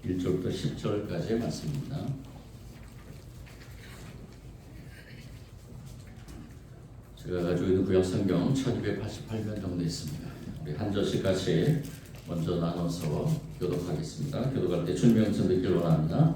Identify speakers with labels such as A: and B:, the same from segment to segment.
A: 1절부터 10절까지의 말씀입니다. 제가 가지고 있는 구약성경 1288면 정도 있습니다. 우리 한 절씩 같이 먼저 나눠서 교독하겠습니다. 교독할 때 준비영성 듣길 원합니다.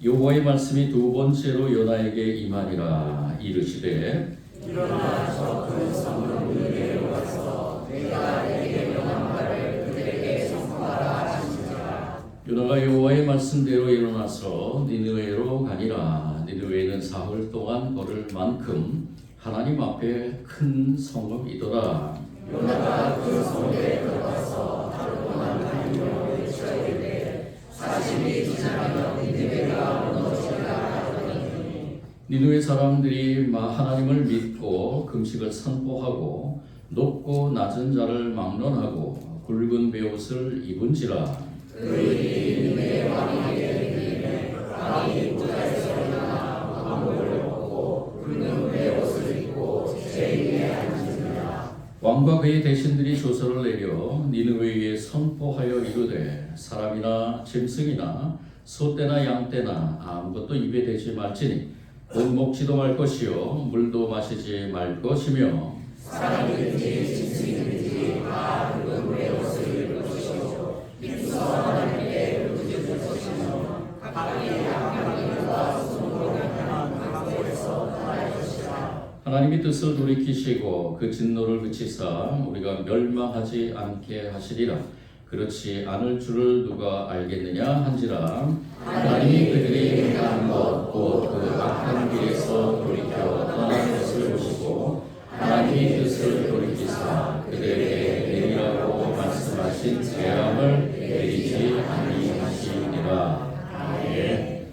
A: 여호와의 말씀이 두 번째로 요나에게 임하니라. 이르시되
B: 일어나서 그 성읍 니느웨로 가서 내가 내게 명한 말을 그들에게 선포하라 하시니라.
A: 요나가 여호와의 말씀대로 일어나서 니느웨로 가니라. 니느웨는 사흘 동안 걸을 만큼 하나님 앞에 큰 성읍이더라.
B: 요나가 그 성읍에 들어가서 하루 동안 하나님을 외쳐이르되 40일이 지나면 니느웨가 무너지리라 하더니
A: 니느웨 사람들이 하나님을 믿고 금식을 선포하고 높고 낮은 자를 막론하고 굵은 베옷을 입은지라.
B: 그들이 니느웨 왕에게 이르되 왕이 무자에서 일어나 왕복을 벗고 굵은 베옷을 입고 제2에 앉으니라.
A: 왕과 그의 대신들이 조서를 내려 니느웨에 선포하여 이르되 사람이나 짐승이나 소떼나 양떼나 아무것도 입에 대지 말지니 곧 먹지도 말 것이요 물도 마시지 말 것이며
B: 사람이든지 짐승이든지 다 굵은 베옷을 입을 것이요 입서 하나님께 부르짖을 것이며 각기 양과 손으로 향한 강보에서 떠날 것이라.
A: 하나님이 뜻을 돌이키시고 그 진노를 그치사 우리가 멸망하지 않게 하시리라. 그렇지 않을 줄을 누가 알겠느냐 한지라. 하나님이 그들이 행한 것 곧 그 악한 길에서 돌이켜 떠난 것을 보시고 하나님이 뜻을 돌이키사 그들에게 내리라고 말씀하신 재앙을 내리지 아니하시니라. 아멘.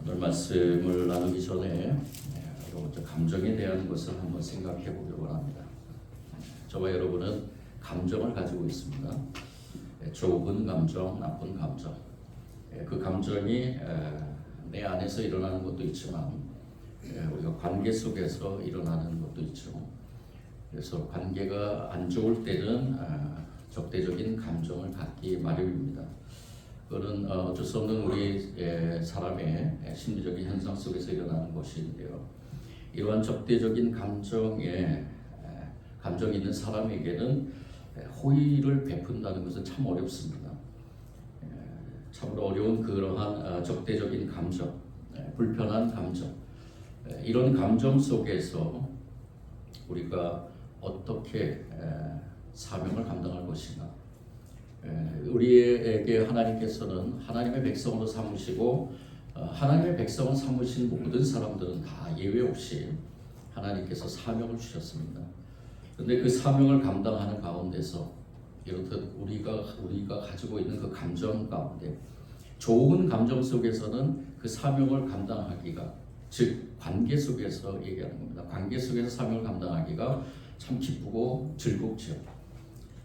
A: 오늘 말씀을 나누기 전에 먼저 감정에 대한 것을 한번 생각해 보기를 원합니다. 저와 여러분은 감정을 가지고 있습니다. 좋은 감정, 나쁜 감정. 그 감정이 내 안에서 일어나는 것도 있지만 우리가 관계 속에서 일어나는 것도 있죠. 그래서 관계가 안 좋을 때는 적대적인 감정을 갖기 마련입니다. 그거는 어쩔 수 없는 우리 사람의 심리적인 현상 속에서 일어나는 것인데요. 이러한 적대적인 감정이 있는 사람에게는 호의를 베푼다는 것은 참 어렵습니다. 참으로 어려운 그러한 적대적인 감정, 불편한 감정, 이런 감정 속에서 우리가 어떻게 사명을 감당할 것인가. 우리에게 하나님께서는 하나님의 백성으로 삼으시고 하나님의 백성을 삼으신 모든 사람들은 다 예외 없이 하나님께서 사명을 주셨습니다. 그런데 그 사명을 감당하는 가운데서 이렇듯 우리가 가지고 있는 그 감정 가운데 좋은 감정 속에서는 그 사명을 감당하기가, 즉 관계 속에서 얘기하는 겁니다. 관계 속에서 사명을 감당하기가 참 기쁘고 즐겁죠.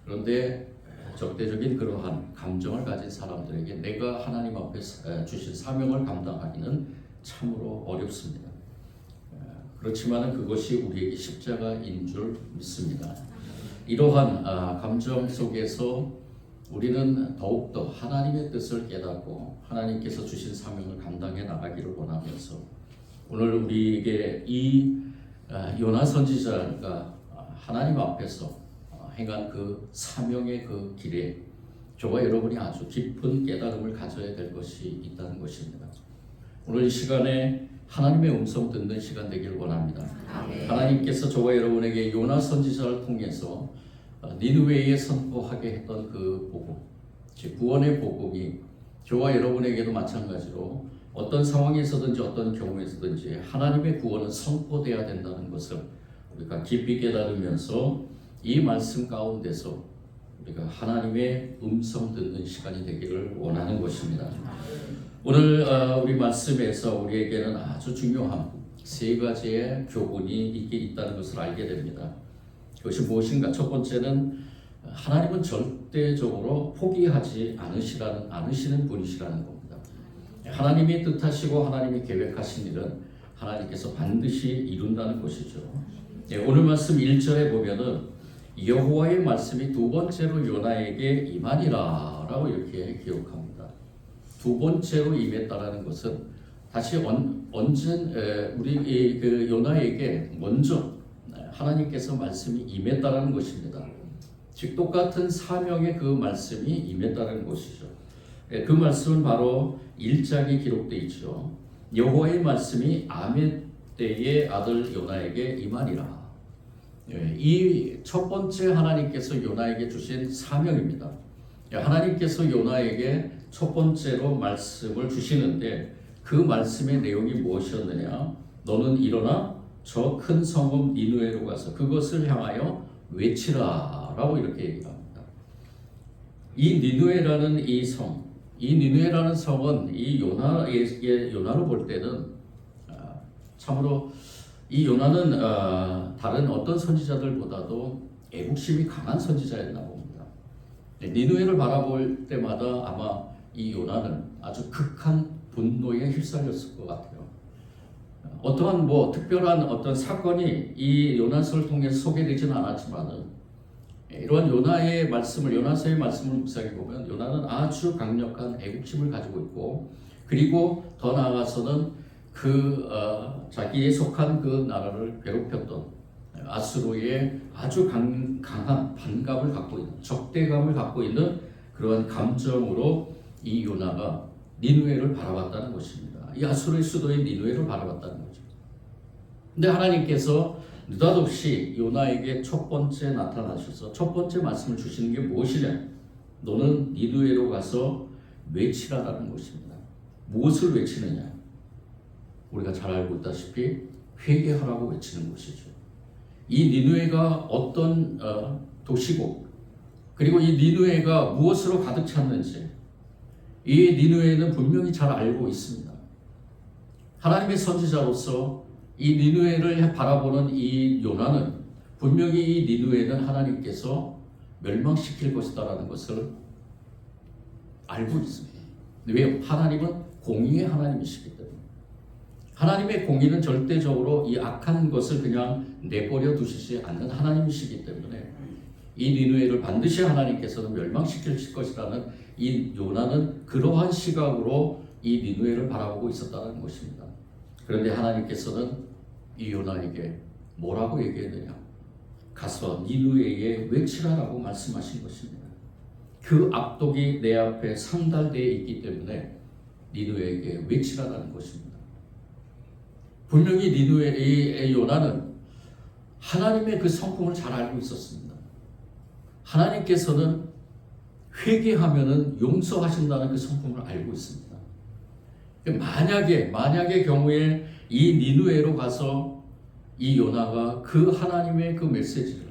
A: 그런데 적대적인 그러한 감정을 가진 사람들에게 내가 하나님 앞에 주신 사명을 감당하기는 참으로 어렵습니다. 그렇지만 그것이 우리에게 십자가인 줄 믿습니다. 이러한 감정 속에서 우리는 더욱더 하나님의 뜻을 깨닫고 하나님께서 주신 사명을 감당해 나가기를 원하면서 오늘 우리에게 이 요나 선지자가 하나님 앞에서 행한 그 사명의 그 길에 저와 여러분이 아주 깊은 깨달음을 가져야 될 것이 있다는 것입니다. 오늘 이 시간에 하나님의 음성 듣는 시간 되기를 원합니다.
B: 아멘.
A: 하나님께서 저와 여러분에게 요나 선지자를 통해서 니느웨에 선포하게 했던 그 복음, 즉 구원의 복음이 저와 여러분에게도 마찬가지로 어떤 상황에서든지 어떤 경우에서든지 하나님의 구원은 선포되어야 된다는 것을 우리가 깊이 깨달으면서 이 말씀 가운데서 우리가 하나님의 음성 듣는 시간이 되기를 원하는 것입니다. 오늘 우리 말씀에서 우리에게는 아주 중요한 세 가지의 교훈이 있다는 것을 알게 됩니다. 그것이 무엇인가? 첫 번째는 하나님은 절대적으로 포기하지 않으시는 분이시라는 겁니다. 하나님이 뜻하시고 하나님이 계획하신 일은 하나님께서 반드시 이룬다는 것이죠. 오늘 말씀 1절에 보면은 여호와의 말씀이 두 번째로 요나에게 임하니라라고 이렇게 기록합니다. 두 번째로 임했다라는 것은 다시 우리 그 요나에게 먼저 하나님께서 말씀이 임했다라는 것입니다. 즉 똑같은 사명의 그 말씀이 임했다는 것이죠. 그 말씀은 바로 1장에 기록되어 있죠. 여호와의 말씀이 아мет대의 아들 요나에게 임하니라. 이 첫 번째 하나님께서 요나에게 주신 사명입니다. 하나님께서 요나에게 첫 번째로 말씀을 주시는데 그 말씀의 내용이 무엇이었느냐? 너는 일어나 저 큰 성읍 니느웨로 가서 그것을 향하여 외치라라고 이렇게 얘기합니다. 이 니느웨라는 이 성, 이 니느웨라는 성은 이 요나로 볼 때는 참으로 이 요나는 다른 어떤 선지자들보다도 애국심이 강한 선지자였나 봅니다. 니느웨를 바라볼 때마다 아마 이 요나는 아주 극한 분노에 휩싸였을 것 같아요. 어떠한 특별한 어떤 사건이 이 요나서를 통해서 소개되지는 않았지만은 이러한 요나의 말씀을 요나서의 말씀을 묵상해 보면 요나는 아주 강력한 애국심을 가지고 있고 그리고 더 나아가서는 자기에 속한 그 나라를 괴롭혔던 아수르의 아주 강한 반감을 갖고 있는 적대감을 갖고 있는 그러한 감정으로 이 요나가 니느웨를 바라봤다는 것입니다. 이 아수르의 수도인 니느웨를 바라봤다는 거죠. 근데 하나님께서 느닷없이 요나에게 첫 번째 나타나셔서 첫 번째 말씀을 주시는 게 무엇이냐? 너는 니느웨로 가서 외치라라는 것입니다. 무엇을 외치느냐? 우리가 잘 알고 있다시피 회개하라고 외치는 것이죠. 이 니느웨가 어떤 도시고 그리고 이 니느웨가 무엇으로 가득 찼는지 이 니느웨는 분명히 잘 알고 있습니다. 하나님의 선지자로서 이 니느웨를 바라보는 이 요나는 분명히 이 니느웨는 하나님께서 멸망시킬 것이다라는 것을 알고 있습니다. 왜요? 하나님은 공의의 하나님이시기 때문에 하나님의 공의는 절대적으로 이 악한 것을 그냥 내버려 두시지 않는 하나님이시기 때문에 이 니느웨를 반드시 하나님께서는 멸망시킬 것이라는 이 요나는 그러한 시각으로 이 니느웨를 바라보고 있었다는 것입니다. 그런데 하나님께서는 이 요나에게 뭐라고 얘기했느냐? 가서 니느웨에 외치라라고 말씀하신 것입니다. 그 악독이 내 앞에 상달되어 있기 때문에 니느웨에게 외치라라는 것입니다. 분명히 니느웨의 요나는 하나님의 그 성품을 잘 알고 있었습니다. 하나님께서는 회개하면은 용서하신다는 그 성품을 알고 있습니다. 만약의 경우에 이 니느웨로 가서 이 요나가 그 하나님의 그 메시지를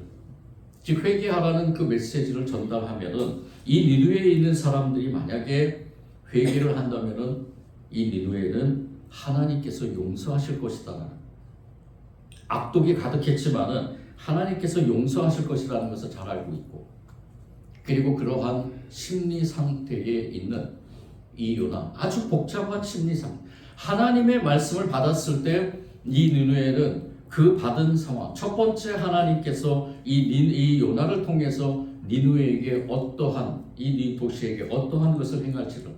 A: 즉 회개하라는 그 메시지를 전달하면은 이 니느웨에 있는 사람들이 만약에 회개를 한다면은 이 니느웨는 하나님께서 용서하실 것이다. 악독이 가득했지만은 하나님께서 용서하실 것이라는 것을 잘 알고 있고 그리고 그러한 심리 상태에 있는 이 요나 아주 복잡한 심리 상태 하나님의 말씀을 받았을 때 이 니느웨는 그 받은 상황 첫 번째 하나님께서 이 요나를 통해서 니느웨에게 어떠한 이 도시에게 어떠한 것을 행할지를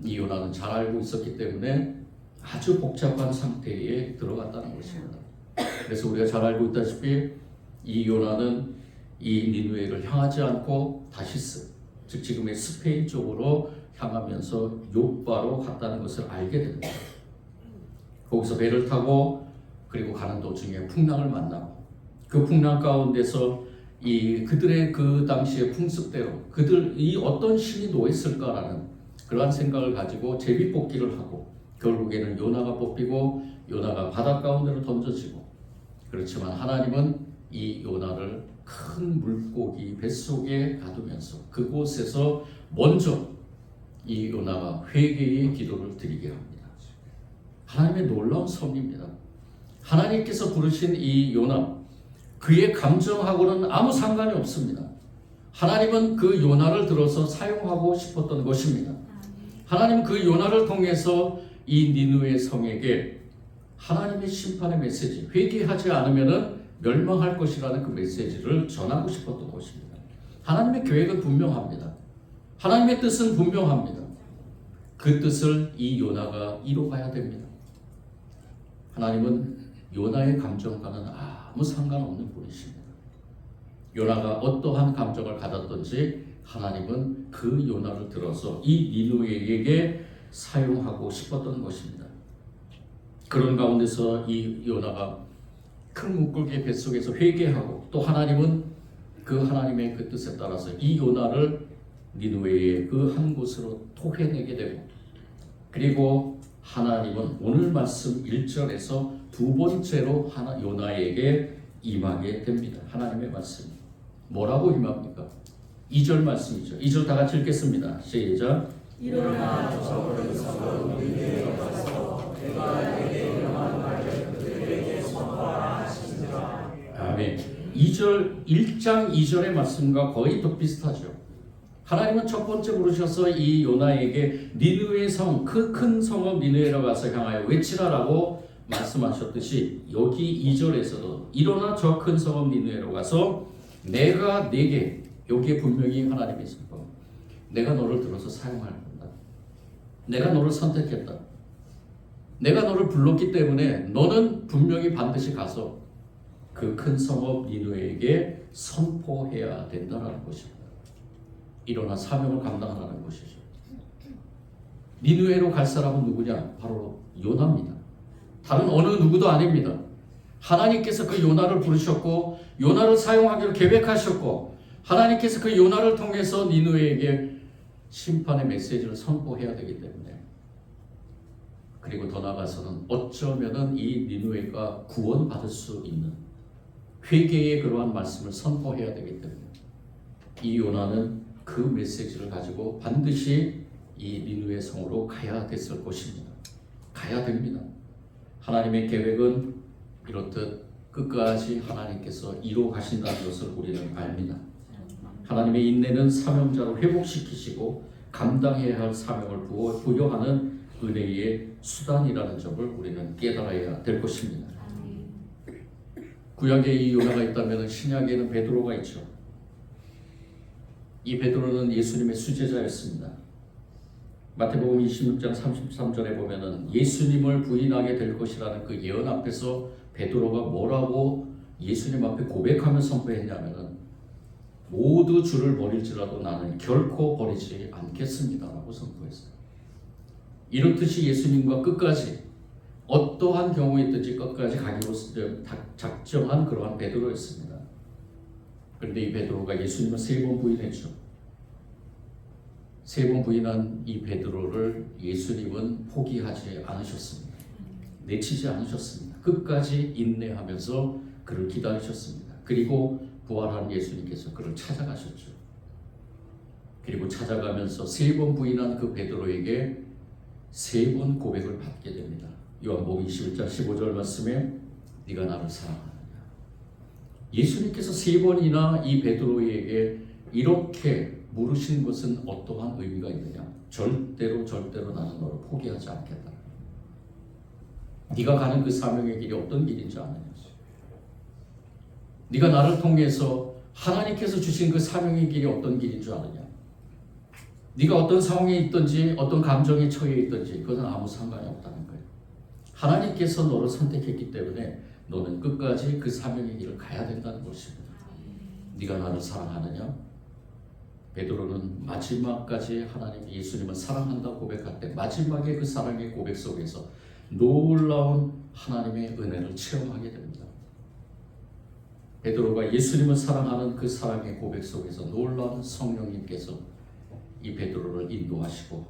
A: 이 요나는 잘 알고 있었기 때문에 아주 복잡한 상태에 들어갔다는 것입니다. 그래서 우리가 잘 알고 있다시피 이 요나는 이 니느웨를 향하지 않고 다시스 즉 지금의 스페인 쪽으로 향하면서 욥바로 갔다는 것을 알게 됩니다. 거기서 배를 타고 그리고 가는 도중에 풍랑을 만나고 그 풍랑 가운데서 그들의 그 당시의 풍습대로 그들이 어떤 신이 놓였을까라는 그러한 생각을 가지고 제비뽑기를 하고 결국에는 요나가 뽑히고 요나가 바다 가운데로 던져지고 그렇지만 하나님은 이 요나를 큰 물고기 뱃속에 가두면서 그곳에서 먼저 이 요나가 회개의 기도를 드리게 합니다. 하나님의 놀라운 섭리입니다. 하나님께서 부르신 이 요나 그의 감정하고는 아무 상관이 없습니다. 하나님은 그 요나를 들어서 사용하고 싶었던 것입니다. 하나님은 그 요나를 통해서 이 니느웨 성에게 하나님의 심판의 메시지 회개하지 않으면은 멸망할 것이라는 그 메시지를 전하고 싶었던 것입니다. 하나님의 계획은 분명합니다. 하나님의 뜻은 분명합니다. 그 뜻을 이 요나가 이뤄가야 됩니다. 하나님은 요나의 감정과는 아무 상관없는 분이십니다. 요나가 어떠한 감정을 가졌든지 하나님은 그 요나를 들어서 이 니느웨에게 사용하고 싶었던 것입니다. 그런 가운데서 이 요나가 큰 물고기의 뱃속에서 회개하고 또 하나님은 그 하나님의 그 뜻에 따라서 이 요나를 니느웨의 그 한 곳으로 토해내게 되고, 그리고 하나님은 오늘 말씀 1절에서 두 번째로 요나에게 임하게 됩니다. 하나님의 말씀 뭐라고 임합니까? 2절 말씀이죠. 2절 다 같이 읽겠습니다. 시작.
B: 일어나 저를 성읍 니느웨에 가서 내가 내게 명한 말을 그들에게 선포하라 하시니라.
A: 아멘. 1장 2절의 말씀과 거의 더 비슷하죠. 하나님은 첫 번째 부르셔서 이 요나에게 니느웨 성, 그 큰 성읍 니느웨로 가서 향하여 외치라라고 말씀하셨듯이 여기 2절에서도 일어나 저 큰 성읍 니느웨로 가서 내가 네게, 여기에 분명히 하나님이 있을 겁니다. 내가 너를 들어서 사용할 건다. 내가 너를 선택했다. 내가 너를 불렀기 때문에 너는 분명히 반드시 가서 그 큰 성읍 니느웨에게 선포해야 된다는 것입니다. 일어나 사명을 감당하라는 것이죠. 니느웨로 갈 사람은 누구냐? 바로 요나입니다. 다른 어느 누구도 아닙니다. 하나님께서 그 요나를 부르셨고 요나를 사용하기로 계획하셨고 하나님께서 그 요나를 통해서 니느웨에게 심판의 메시지를 선포해야 되기 때문에, 그리고 더 나아가서는 어쩌면은 이 니느웨가 구원받을 수 있는 회개의 그러한 말씀을 선포해야 되기 때문에 이 요나는 그 메시지를 가지고 반드시 이 니느웨 성으로 가야 됐을 것입니다. 가야 됩니다. 하나님의 계획은 이렇듯 끝까지 하나님께서 이루어 가신다는 것을 우리는 압니다. 하나님의 인내는 사명자로 회복시키시고 감당해야 할 사명을 부여하는 은혜의 수단이라는 점을 우리는 깨달아야 될 것입니다. 구약에 이 요나가 있다면 신약에는 베드로가 있죠. 이 베드로는 예수님의 수제자였습니다. 마태복음 26장 33절에 보면은 예수님을 부인하게 될 것이라는 그 예언 앞에서 베드로가 뭐라고 예수님 앞에 고백하며 선포했냐면은 모두 주를 버릴지라도 나는 결코 버리지 않겠습니다라고 선포했어요. 이렇듯이 예수님과 끝까지 어떠한 경우였든지 끝까지 가기로 작정한 그러한 베드로였습니다. 그런데 이 베드로가 예수님을 3번 부인했죠. 3번 부인한 이 베드로를 예수님은 포기하지 않으셨습니다. 내치지 않으셨습니다. 끝까지 인내하면서 그를 기다리셨습니다. 그리고 부활한 예수님께서 그를 찾아가셨죠. 그리고 찾아가면서 3번 부인한 그 베드로에게 3번 고백을 받게 됩니다. 요한복음 21장 15절 말씀에 네가 나를 사랑하느냐. 예수님께서 3번이나 이 베드로에게 이렇게 물으신 것은 어떠한 의미가 있느냐? 절대로 나는 너를 포기하지 않겠다. 네가 가는 그 사명의 길이 어떤 길인지 아느냐? 네가 나를 통해서 하나님께서 주신 그 사명의 길이 어떤 길인 줄 아느냐? 네가 어떤 상황에 있든지 어떤 감정에 처해 있든지 그것은 아무 상관이 없다는 거예요. 하나님께서 너를 선택했기 때문에 너는 끝까지 그 사명의 길을 가야 된다는 것입니다. 네가 나를 사랑하느냐? 베드로는 마지막까지 하나님 예수님을 사랑한다고 고백할 때 마지막에 그 사랑의 고백 속에서 놀라운 하나님의 은혜를 체험하게 됩니다. 베드로가 예수님을 사랑하는 그 사랑의 고백 속에서 놀라운 성령님께서 이 베드로를 인도하시고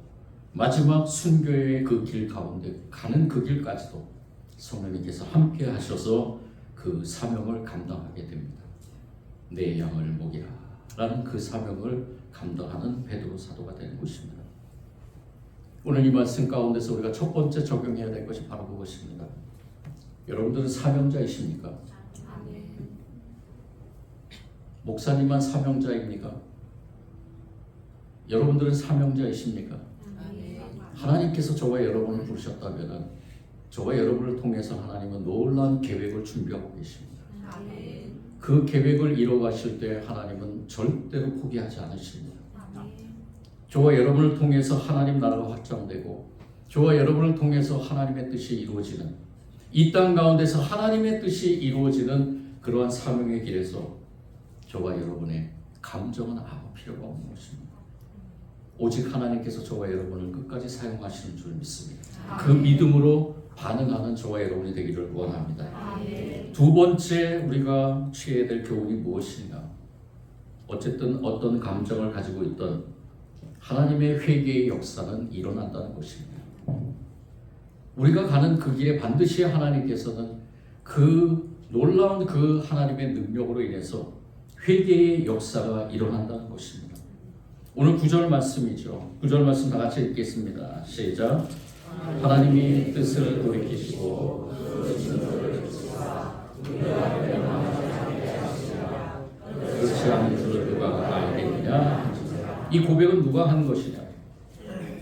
A: 마지막 순교의 그 길 가운데 가는 그 길까지도 성령님께서 함께 하셔서 그 사명을 감당하게 됩니다. 내 양을 먹이라 라는 그 사명을 감당하는 베드로 사도가 되는 것입니다. 오늘 이 말씀 가운데서 우리가 첫 번째 적용해야 될 것이 바로 그것입니다. 여러분들은 사명자이십니까? 목사님만 사명자입니까? 여러분들은 사명자이십니까? 하나님께서 저와 여러분을 부르셨다면 저와 여러분을 통해서 하나님은 놀라운 계획을 준비하고 계십니다. 그 계획을 이뤄가실 때 하나님은 절대로 포기하지 않으십니다. 저와 여러분을 통해서 하나님 나라가 확장되고 저와 여러분을 통해서 하나님의 뜻이 이루어지는 이 땅 가운데서 하나님의 뜻이 이루어지는 그러한 사명의 길에서 저와 여러분의 감정은 아무 필요가 없는 것입니다. 오직 하나님께서 저와 여러분을 끝까지 사용하시는 줄 믿습니다. 그 믿음으로 반응하는 저와 여러분이 되기를 원합니다. 두 번째 우리가 취해야 될 교훈이 무엇인가? 어쨌든 어떤 감정을 가지고 있던 하나님의 회개의 역사는 일어난다는 것입니다. 우리가 가는 그 길에 반드시 하나님께서는 그 놀라운 그 하나님의 능력으로 인해서 회개의 역사가 일어난다는 것입니다. 오늘 9절 말씀이죠. 9절 말씀 다 같이 읽겠습니다. 시작. 하나님이 뜻을 돌이키시고 그렇지 않은 줄을 누가 알겠느냐. 이 고백은 누가 한 것이냐?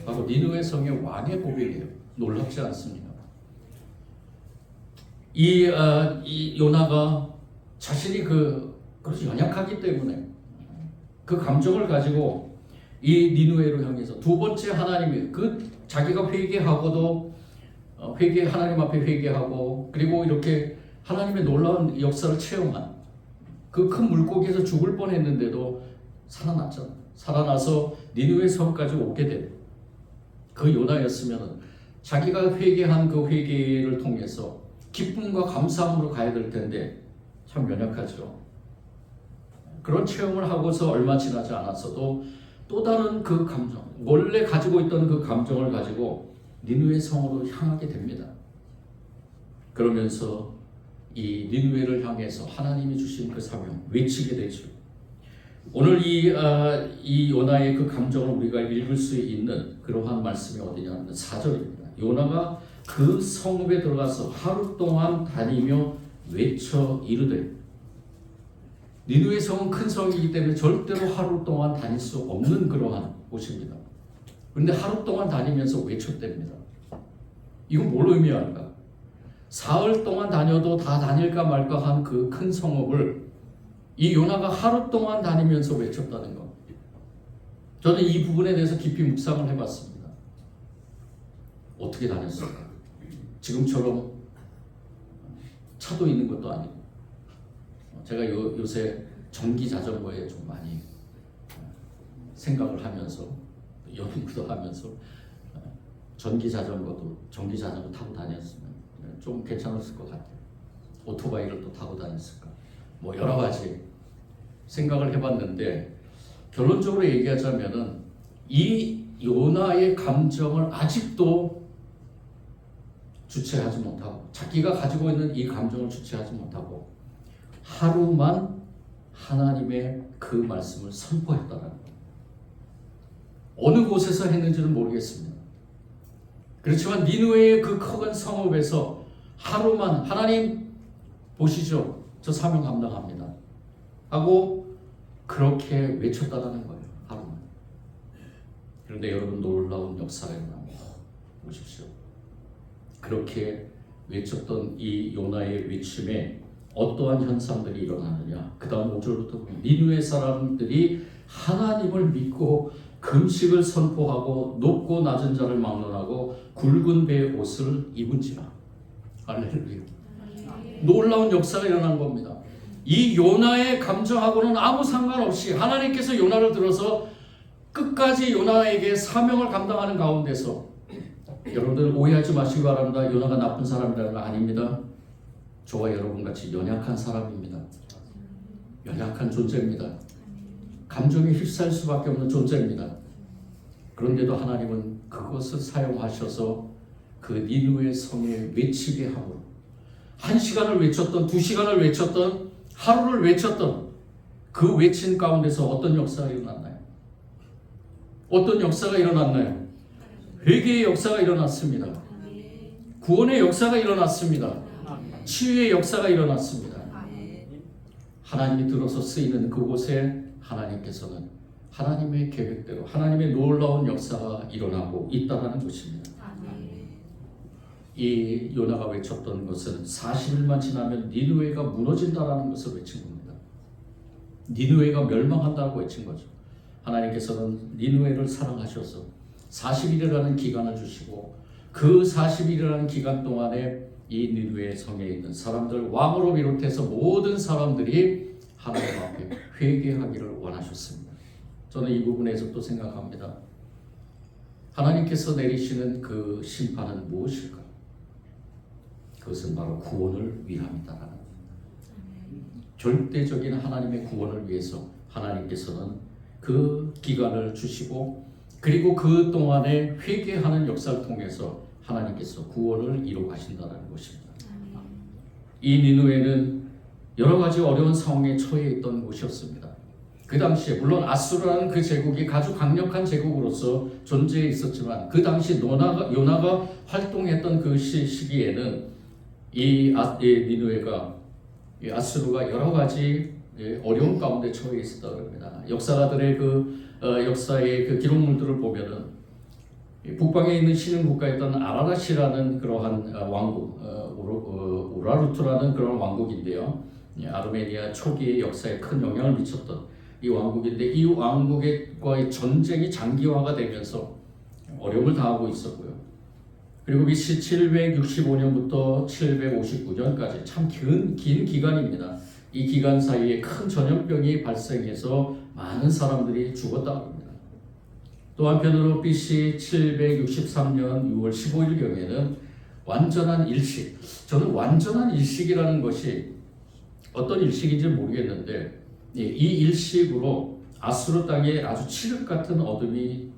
A: 바로 니느웨 성의 왕의 고백이에요. 놀랍지 않습니까? 이 요나가 자신이 그렇지 연약하기 때문에 그 감정을 가지고 이 니느웨로 향해서 두 번째 하나님이 자기가 회개하고도 하나님 앞에 회개하고 그리고 이렇게 하나님의 놀라운 역사를 체험한 그 큰 물고기에서 죽을 뻔했는데도 살아났잖아. 살아나서 니느웨 성까지 오게 된 그 요나였으면 자기가 회개한 그 회개를 통해서 기쁨과 감사함으로 가야 될 텐데 참 연약하죠. 그런 체험을 하고서 얼마 지나지 않았어도 또 다른 그 감정, 원래 가지고 있던 그 감정을 가지고 니느웨 성으로 향하게 됩니다. 그러면서 이 니느웨를 향해서 하나님이 주신 그 사명 외치게 되죠. 오늘 이 요나의 그 감정을 우리가 읽을 수 있는 그러한 말씀이 어디냐면 4절입니다. 요나가 그 성읍에 들어가서 하루 동안 다니며 외쳐 이르되. 니느웨 성은 큰 성이기 때문에 절대로 하루 동안 다닐 수 없는 그러한 곳입니다. 그런데 하루 동안 다니면서 외쳤답니다. 이건 뭘 의미할까? 사흘 동안 다녀도 다 다닐까 말까 한 그 큰 성읍을 이 요나가 하루 동안 다니면서 외쳤다는 것. 저는 이 부분에 대해서 깊이 묵상을 해봤습니다. 어떻게 다녔을까? 지금처럼 차도 있는 것도 아니고 제가 요새 전기 자전거에 좀 많이 생각을 하면서 연구도 하면서 전기 자전거 타고 다녔으면 좀 괜찮았을 것 같아요. 오토바이를 또 타고 다녔을까? 뭐 여러 가지 생각을 해봤는데 결론적으로 얘기하자면은 이 요나의 감정을 아직도 주체하지 못하고 자기가 가지고 있는 이 감정을 주체하지 못하고 하루만 하나님의 그 말씀을 선포했다는 거예요. 어느 곳에서 했는지는 모르겠습니다. 그렇지만 니느웨의 그 큰 성읍에서 하루만 하나님 보시죠. 저 사명 감당합니다. 하고 그렇게 외쳤다는 거예요. 하루만. 그런데 여러분 놀라운 역사가 일어납니다. 보십시오. 그렇게 외쳤던 이 요나의 외침에 어떠한 현상들이 일어나느냐. 그 다음 5절부터 보면 니느웨 사람들이 하나님을 믿고 금식을 선포하고 높고 낮은 자를 막론하고 굵은 배의 옷을 입은지라. 할렐루야. 놀라운 역사가 일어난 겁니다. 이 요나의 감정하고는 아무 상관없이 하나님께서 요나를 들어서 끝까지 요나에게 사명을 감당하는 가운데서 여러분들 오해하지 마시기 바랍니다. 요나가 나쁜 사람이라는 거 아닙니다. 저와 여러분같이 연약한 사람입니다. 연약한 존재입니다. 감정에 휩싸일 수밖에 없는 존재입니다. 그런데도 하나님은 그것을 사용하셔서 그 니느웨 성에 외치게 함으로 1시간을 외쳤던 2시간을 외쳤던 하루를 외쳤던 그 외친 가운데서 어떤 역사가 일어났나요? 어떤 역사가 일어났나요? 회개의 역사가 일어났습니다. 구원의 역사가 일어났습니다. 치유의 역사가 일어났습니다. 하나님이 들어서 쓰이는 그곳에 하나님께서는 하나님의 계획대로 하나님의 놀라운 역사가 일어나고 있다는 것입니다. 이 요나가 외쳤던 것은 40일만 지나면 니느웨가 무너진다라는 것을 외친 겁니다. 니느웨가 멸망한다고 외친 거죠. 하나님께서는 니느웨를 사랑하셔서 40일이라는 기간을 주시고 그 40일이라는 기간 동안에 이 니느웨 성에 있는 사람들, 왕으로 비롯해서 모든 사람들이 하나님 앞에 회개하기를 원하셨습니다. 저는 이 부분에서 또 생각합니다. 하나님께서 내리시는 그 심판은 무엇일까? 그것은 바로 구원을 위함이다라는 절대적인 하나님의 구원을 위해서 하나님께서는 그 기간을 주시고 그리고 그 동안에 회개하는 역사를 통해서 하나님께서 구원을 이루어 가신다는 것입니다. 이 니느웨는 여러 가지 어려운 상황에 처해 있던 곳이었습니다. 그 당시에 물론 아수르라는 그 제국이 아주 강력한 제국으로서 존재해 있었지만 그 당시 요나가 활동했던 그 시기에는 이 니느웨가 아수르가 여러 가지 어려운 가운데 처해 있었다고 합니다. 역사가들의 역사의 그 기록물들을 보면은 북방에 있는 신흥 국가였던 아라라시라는 그러한 왕국, 우라르투라는 그런 왕국인데요. 아르메니아 초기의 역사에 큰 영향을 미쳤던 이 왕국인데 이 왕국과의 전쟁이 장기화가 되면서 어려움을 당하고 있었고요. 그리고 BC 765년부터 759년까지 참 긴 기간입니다. 이 기간 사이에 큰 전염병이 발생해서 많은 사람들이 죽었다고 합니다. 또 한편으로 BC 763년 6월 15일경에는 완전한 일식, 저는 완전한 일식이라는 것이 어떤 일식인지 모르겠는데 이 일식으로 아수르 땅에 아주 칠흑 같은 어둠이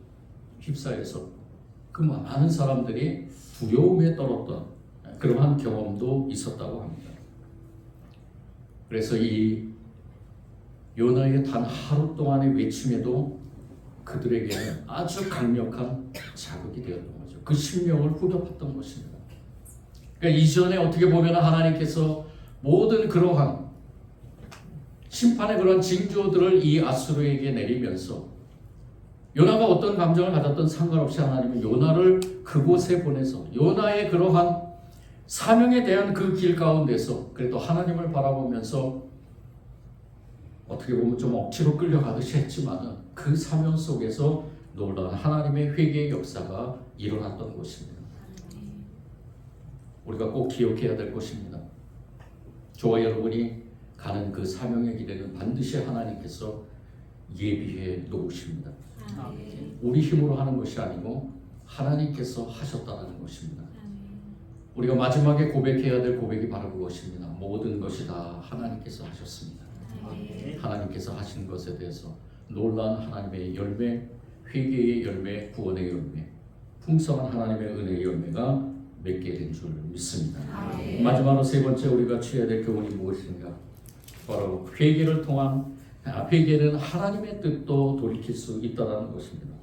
A: 휩싸여서 그 많은 사람들이 두려움에 떨었던 그러한 경험도 있었다고 합니다. 그래서 이 요나의 단 하루 동안의 외침에도 그들에게는 아주 강력한 자극이 되었던 거죠. 그 심령을 후벼팠던 것입니다. 그러니까 이전에 어떻게 보면 하나님께서 모든 그러한 심판의 그런 징조들을 이 아수르에게 내리면서 요나가 어떤 감정을 가졌던 상관없이 하나님은 요나를 그곳에 보내서 요나의 그러한 사명에 대한 그 길 가운데서 그래도 하나님을 바라보면서 어떻게 보면 좀 억지로 끌려가듯이 했지만은 그 사명 속에서 놀라운 하나님의 회개의 역사가 일어났던 것입니다. 우리가 꼭 기억해야 될 것입니다. 저와 여러분이 가는 그 사명의 길에는 반드시 하나님께서 예비해 놓으십니다. 우리 힘으로 하는 것이 아니고 하나님께서 하셨다는 것입니다. 우리가 마지막에 고백해야 될 고백이 바로 그것입니다. 모든 것이 다 하나님께서 하셨습니다. 하나님께서 하신 것에 대해서 놀라운 하나님의 열매, 회개의 열매, 구원의 열매, 풍성한 하나님의 은혜의 열매가 맺게 된 줄 믿습니다. 마지막으로 세 번째 우리가 취해야 될 교훈이 무엇인가? 바로 회개를 통한 회개는 하나님의 뜻도 돌이킬 수 있다는 것입니다.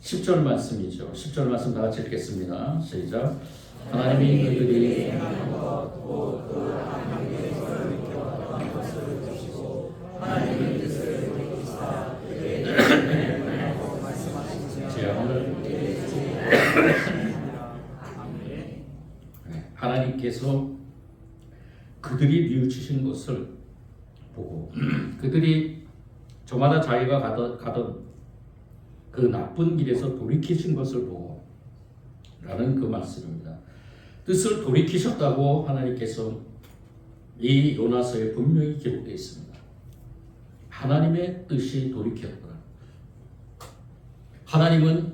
A: 10절 말씀이죠. 10절 말씀 다 같이 읽겠습니다. 시작. 하나님이 그들이 행하는 것곧 하나님의 것을 느꼈던 것을 드시고 하나님의 뜻을 돌이키사 그들의 뜻을 말씀하시는 재앙을 하나님께서 그들이 뉘우치신 것을 보고 그들이 저마다 자기가 가던 그 나쁜 길에서 돌이키신 것을 보고 라는 그 말씀입니다. 뜻을 돌이키셨다고 하나님께서 이 요나서에 분명히 기록되어 있습니다. 하나님의 뜻이 돌이켰더라. 하나님은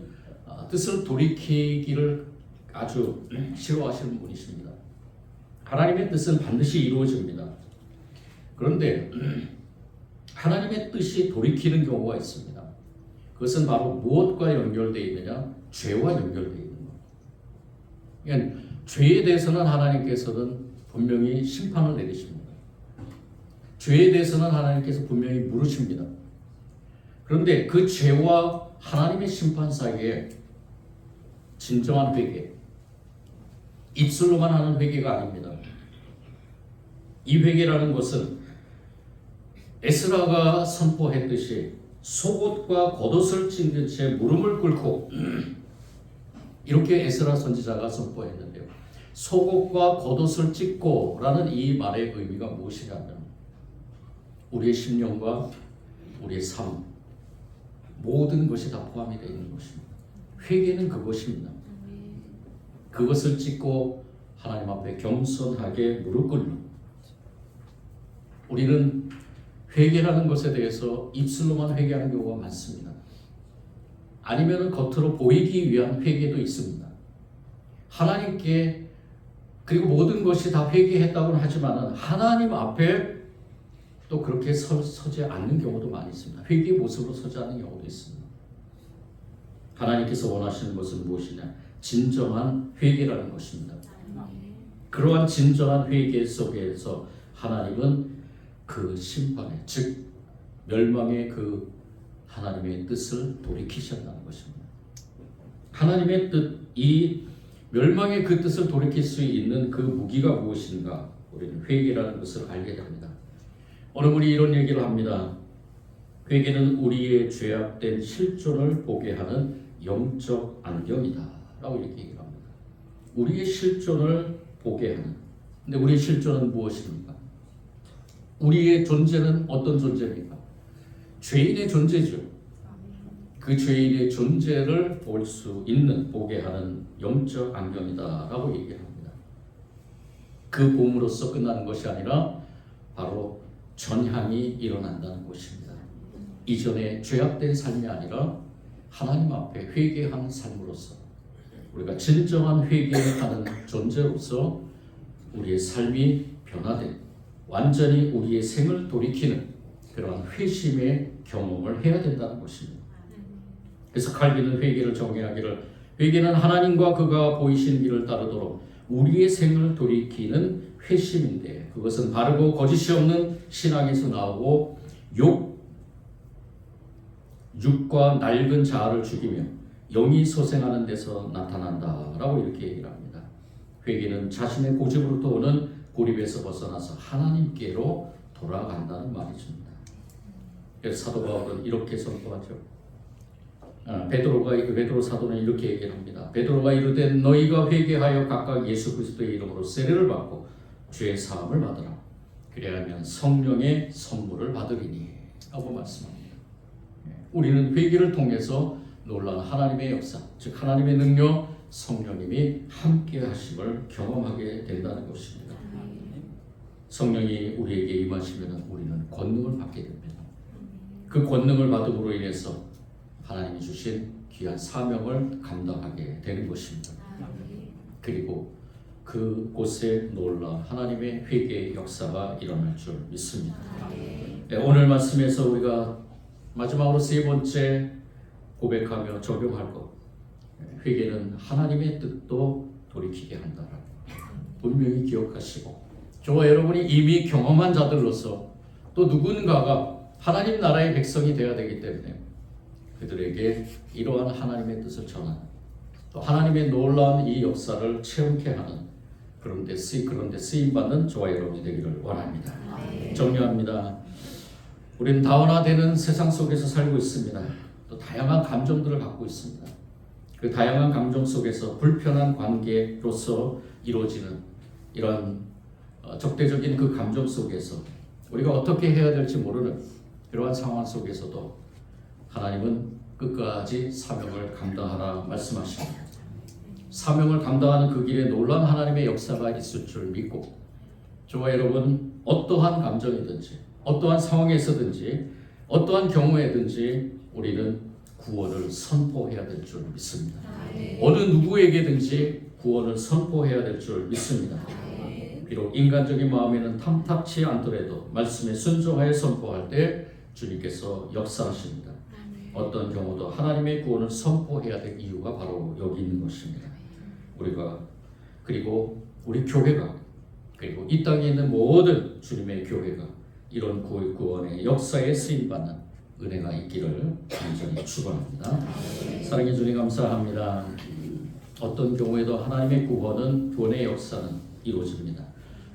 A: 뜻을 돌이키기를 아주 싫어하시는 분이십니다. 하나님의 뜻은 반드시 이루어집니다. 그런데 하나님의 뜻이 돌이키는 경우가 있습니다. 그것은 바로 무엇과 연결되어 있느냐? 죄와 연결되어 있는 것. 그러니까 죄에 대해서는 하나님께서는 분명히 심판을 내리십니다. 죄에 대해서는 하나님께서 분명히 물으십니다. 그런데 그 죄와 하나님의 심판 사이에 진정한 회개, 입술로만 하는 회개가 아닙니다. 이 회개라는 것은 에스라가 선포했듯이 속옷과 겉옷을 찢은 채 무릎을 꿇고 이렇게 에스라 선지자가 선포했는데요. 속옷과 겉옷을 찢고라는 이 말의 의미가 무엇이냐면 우리의 심령과 우리의 삶 모든 것이 다 포함이 되어 있는 것입니다. 회개는 그것입니다. 그것을 찢고 하나님 앞에 겸손하게 무릎 꿇는 우리는 회개라는 것에 대해서 입술로만 회개하는 경우가 많습니다. 아니면 겉으로 보이기 위한 회개도 있습니다. 하나님께 그리고 모든 것이 다 회개했다고는 하지만 하나님 앞에 또 그렇게 서지 않는 경우도 많이 있습니다. 회개의 모습으로 서지 않는 경우도 있습니다. 하나님께서 원하시는 것은 무엇이냐? 진정한 회개라는 것입니다. 그러한 진정한 회개 속에서 하나님은 그 심판의 즉 멸망의 그 하나님의 뜻을 돌이키셨다는 것입니다. 하나님의 뜻, 이 멸망의 그 뜻을 돌이킬 수 있는 그 무기가 무엇인가? 우리는 회개라는 것을 알게 됩니다. 오늘 우리 이런 얘기를 합니다. 회개는 우리의 죄악된 실존을 보게 하는 영적 안경이다 라고 이렇게 얘기를 합니다. 우리의 실존을 보게 하는. 근데 우리의 실존은 무엇입니까? 우리의 존재는 어떤 존재입니까? 죄인의 존재죠. 그 죄인의 존재를 볼 수 있는, 보게 하는 영적 안경이다 라고 얘기를 합니다. 그 봄으로써 끝나는 것이 아니라 바로 전향이 일어난다는 것입니다. 이전에 죄악된 삶이 아니라 하나님 앞에 회개한 삶으로서 우리가 진정한 회개하는 존재로서 우리의 삶이 변화된 완전히 우리의 생을 돌이키는 그러한 회심의 경험을 해야 된다는 것입니다. 그래서 칼빈은 회개를 정의하기를 회개는 하나님과 그가 보이신 길을 따르도록 우리의 생을 돌이키는 회심인데 그것은 바르고 거짓이 없는 신앙에서 나오고 육과 낡은 자아를 죽이며 영이 소생하는 데서 나타난다라고 이렇게 얘기를 합니다. 회개는 자신의 고집으로부터 오는 고립에서 벗어나서 하나님께로 돌아간다는 말이십니다. 그래서 사도 바울은 이렇게 선포하죠. 베드로 사도는 이렇게 얘기를 합니다. 베드로가 이르되 너희가 회개하여 각각 예수 그리스도의 이름으로 세례를 받고 죄 사함을 받으라. 그래야면 성령의 선물을 받으리니 라고 말씀합니다. 우리는 회개를 통해서 놀라운 하나님의 역사, 즉 하나님의 능력, 성령님이 함께 하심을 경험하게 된다는 것입니다. 성령이 우리에게 임하시면 우리는 권능을 받게 됩니다. 그 권능을 받음으로 인해서 하나님이 주신 귀한 사명을 감당하게 되는 것입니다. 그리고 그곳에 놀라운 하나님의 회개의 역사가 일어날 줄 믿습니다. 네, 오늘 말씀에서 우리가 마지막으로 세 번째 고백하며 적용할 것, 회개는 하나님의 뜻도 돌이키게 한다라고 분명히 기억하시고 저와 여러분이 이미 경험한 자들로서 또 누군가가 하나님 나라의 백성이 되어야 되기 때문에 그들에게 이러한 하나님의 뜻을 전하는 또 하나님의 놀라운 이 역사를 체험케 하는 그런데 쓰임받는 저와 여러분이 되기를 원합니다. 정리합니다. 우리는 다원화되는 세상 속에서 살고 있습니다. 또 다양한 감정들을 갖고 있습니다. 그 다양한 감정 속에서 불편한 관계로서 이루어지는 이런 적대적인 그 감정 속에서 우리가 어떻게 해야 될지 모르는 그러한 상황 속에서도 하나님은 끝까지 사명을 감당하라 말씀하십니다. 사명을 감당하는 그 길에 놀라운 하나님의 역사가 있을 줄 믿고 저와 여러분 어떠한 감정이든지 어떠한 상황에서든지 어떠한 경우에든지 우리는 구원을 선포해야 될 줄 믿습니다. 어느 누구에게든지 구원을 선포해야 될 줄 믿습니다. 비록 인간적인 마음에는 탐탁치 않더라도 말씀에 순종하여 선포할 때 주님께서 역사하십니다. 어떤 경우도 하나님의 구원을 선포해야 될 이유가 바로 여기 있는 것입니다. 우리가 그리고 우리 교회가 그리고 이 땅에 있는 모든 주님의 교회가 이런 구원의 역사에 쓰임받는 은혜가 있기를 간절히 축원합니다. 사랑해 주님 감사합니다. 어떤 경우에도 하나님의 구원의 역사는 이루어집니다.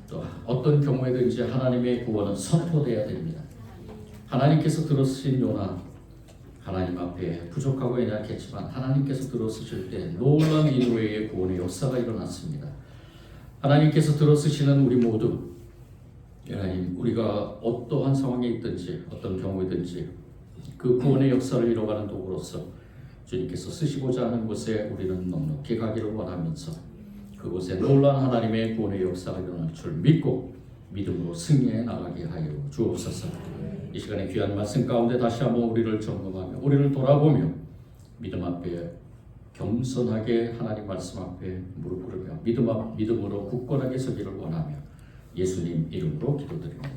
A: 또 어떤 경우에든지 하나님의 구원은 선포돼야 됩니다. 하나님께서 들으신 요나 하나님 앞에 부족하고 연약했지만 하나님께서 들어쓰실 때 놀라운 인후의 구원의 역사가 일어났습니다. 하나님께서 들어쓰시는 우리 모두 하나님, 우리가 어떠한 상황에 있든지 어떤 경우이든지 그 구원의 역사를 이뤄가는 도구로서 주님께서 쓰시고자 하는 곳에 우리는 넉넉히 가기를 원하면서 그곳에 놀라운 하나님의 구원의 역사가 일어날 줄 믿고 믿음으로 승리해 나가게 하여 주옵소서. 이 시간에 귀한 말씀 가운데 다시 한번 우리를 점검하며 우리를 돌아보며 믿음 앞에 겸손하게 하나님 말씀 앞에 무릎 꿇으며 믿음으로 굳건하게 서기를 원하며 예수님 이름으로 기도드립니다.